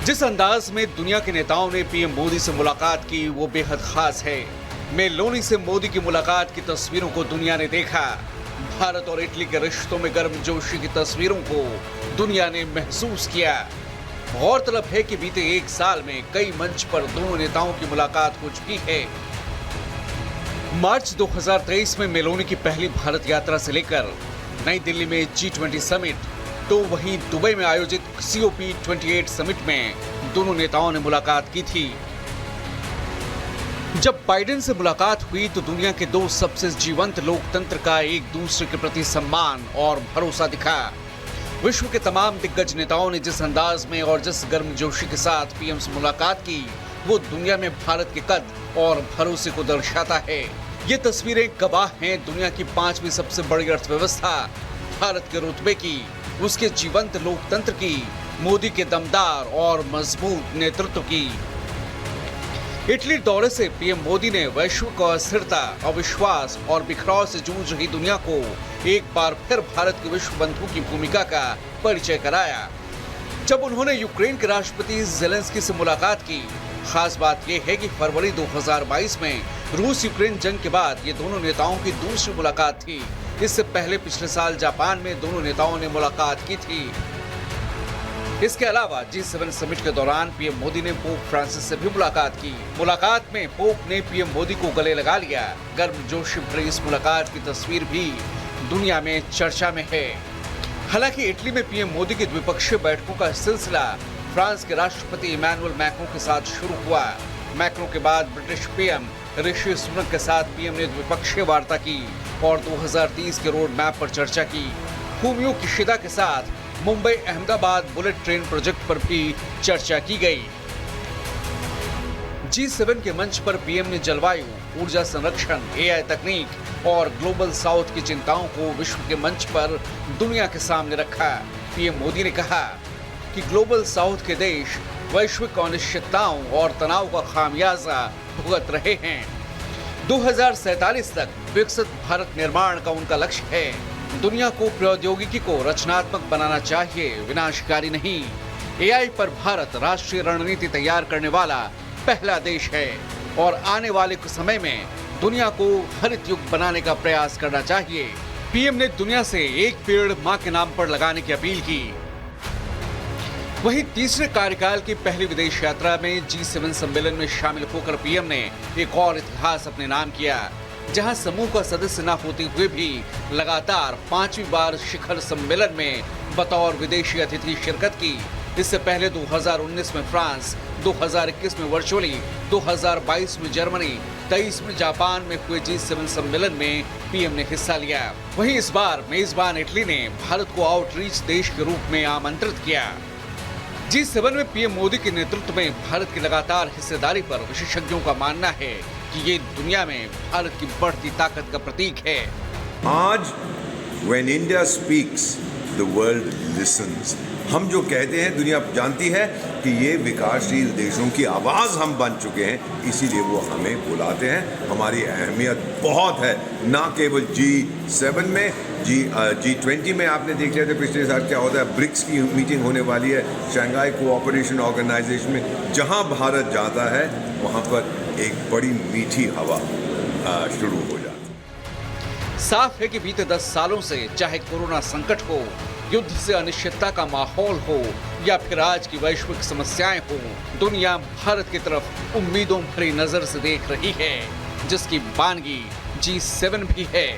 जिस अंदाज में दुनिया के नेताओं ने पीएम मोदी से मुलाकात की वो बेहद खास है। मेलोनी से मोदी की मुलाकात की तस्वीरों को दुनिया ने देखा। भारत और इटली के रिश्तों में गर्मजोशी की तस्वीरों को दुनिया ने महसूस किया। गौरतलब है कि बीते एक साल में कई मंच पर दोनों नेताओं की मुलाकात हो चुकी है। मार्च 2023 में मेलोनी की पहली भारत यात्रा से लेकर नई दिल्ली में G20 समिट, तो वहीं दुबई में आयोजित COP28 समिट में दोनों नेताओं ने मुलाकात की थी। जब बाइडेन से मुलाकात हुई तो दुनिया के दो सबसे जीवंत लोकतंत्र का एक दूसरे के प्रति सम्मान और भरोसा दिखा। विश्व के तमाम दिग्गज नेताओं ने जिस अंदाज में और जिस गर्मजोशी के साथ पीएम से मुलाकात की, वो दुनिया में भारत के कद और भरोसे को दर्शाता है। ये तस्वीरें गवाह हैं दुनिया की 5वीं सबसे बड़ी अर्थव्यवस्था भारत के रुतबे की, उसके जीवंत लोकतंत्र की, मोदी के दमदार और मजबूत नेतृत्व की। इटली दौरे से पीएम मोदी ने वैश्विक अस्थिरता, अविश्वास और बिखराव से जूझ रही दुनिया को एक बार फिर भारत के विश्व बंधु की भूमिका का परिचय कराया। जब उन्होंने यूक्रेन के राष्ट्रपति जेलेंस्की से मुलाकात की, खास बात यह है कि फरवरी 2022 में रूस यूक्रेन जंग के बाद ये दोनों नेताओं की दूसरी मुलाकात थी। इससे पहले पिछले साल जापान में दोनों नेताओं ने मुलाकात की थी। इसके अलावा G7 समिट के दौरान पीएम मोदी ने पोप फ्रांसिस से भी मुलाकात की। मुलाकात में पोप ने पीएम मोदी को गले लगा लिया। गर्मजोशी भरी इस मुलाकात की तस्वीर भी दुनिया में चर्चा में है। हालांकि इटली में पीएम मोदी की द्विपक्षीय बैठकों का सिलसिला फ्रांस के राष्ट्रपति इमैनुअल मैक्रों के साथ शुरू हुआ। मैक्रों के बाद ब्रिटिश पीएम ऋषि सुनक के साथ पीएम ने द्विपक्षीय वार्ता की और 2030 के रोड मैप पर चर्चा की। फूमियो किशिदा के साथ Mumbai Ahmedabad bullet train project पर भी चर्चा की गई। G7 के मंच पर पीएम ने जलवायु, ऊर्जा संरक्षण, AI तकनीक और ग्लोबल साउथ की चिंताओं को विश्व के मंच पर दुनिया के सामने रखा। पीएम मोदी ने कहा कि ग्लोबल साउथ के देश वैश्विक अनिश्चितताओं और तनाव का खामियाजा भुगत रहे हैं। 2047 तक विकसित भारत निर्माण का उनका लक्ष्य है। दुनिया को प्रौद्योगिकी को रचनात्मक बनाना चाहिए, विनाशकारी नहीं। AI पर भारत राष्ट्रीय रणनीति तैयार करने वाला पहला देश है और आने वाले कुछ समय में दुनिया को हरित युग बनाने का प्रयास करना चाहिए। पीएम ने दुनिया से एक पेड़ मां के नाम पर लगाने की अपील की। वहीं तीसरे कार्यकाल की पहली विदेश यात्रा में G7 सम्मेलन में शामिल होकर पीएम ने एक और इतिहास अपने नाम किया, जहां समूह का सदस्य न होते हुए भी लगातार 5वीं बार शिखर सम्मेलन में बतौर विदेशी अतिथि शिरकत की। इससे पहले 2019 में फ्रांस, 2021 में वर्चुअली, 2022 में जर्मनी, 23 में जापान में हुए G7 सम्मेलन में पीएम ने हिस्सा लिया। वहीं इस बार मेजबान इटली ने भारत को आउटरीच देश के रूप में आमंत्रित किया। G7 में पीएम मोदी के नेतृत्व में भारत की लगातार हिस्सेदारी पर विशेषज्ञों का मानना है कि ये दुनिया में भारत की बढ़ती ताकत का प्रतीक है। आज when India speaks, the world listens. हम जो कहते हैं दुनिया जानती है कि ये विकासशील देशों की आवाज़ हम बन चुके हैं, इसीलिए वो हमें बुलाते हैं। हमारी अहमियत बहुत है, ना केवल G7 में, G20 में आपने देख लिया था पिछले साल क्या होता है। ब्रिक्स की मीटिंग होने वाली है, शंघाई कोऑपरेशन ऑर्गेनाइजेशन में। जहां भारत जाता है वहां पर एक बड़ी मीठी हवा शुरू हो जाती है। साफ है कि बीते 10 सालों से चाहे कोरोना संकट हो, युद्ध से अनिश्चितता का माहौल हो या फिर आज की वैश्विक समस्याएं हो, दुनिया भारत की तरफ उम्मीदों भरी नजर से देख रही है, जिसकी बानगी G7 भी है।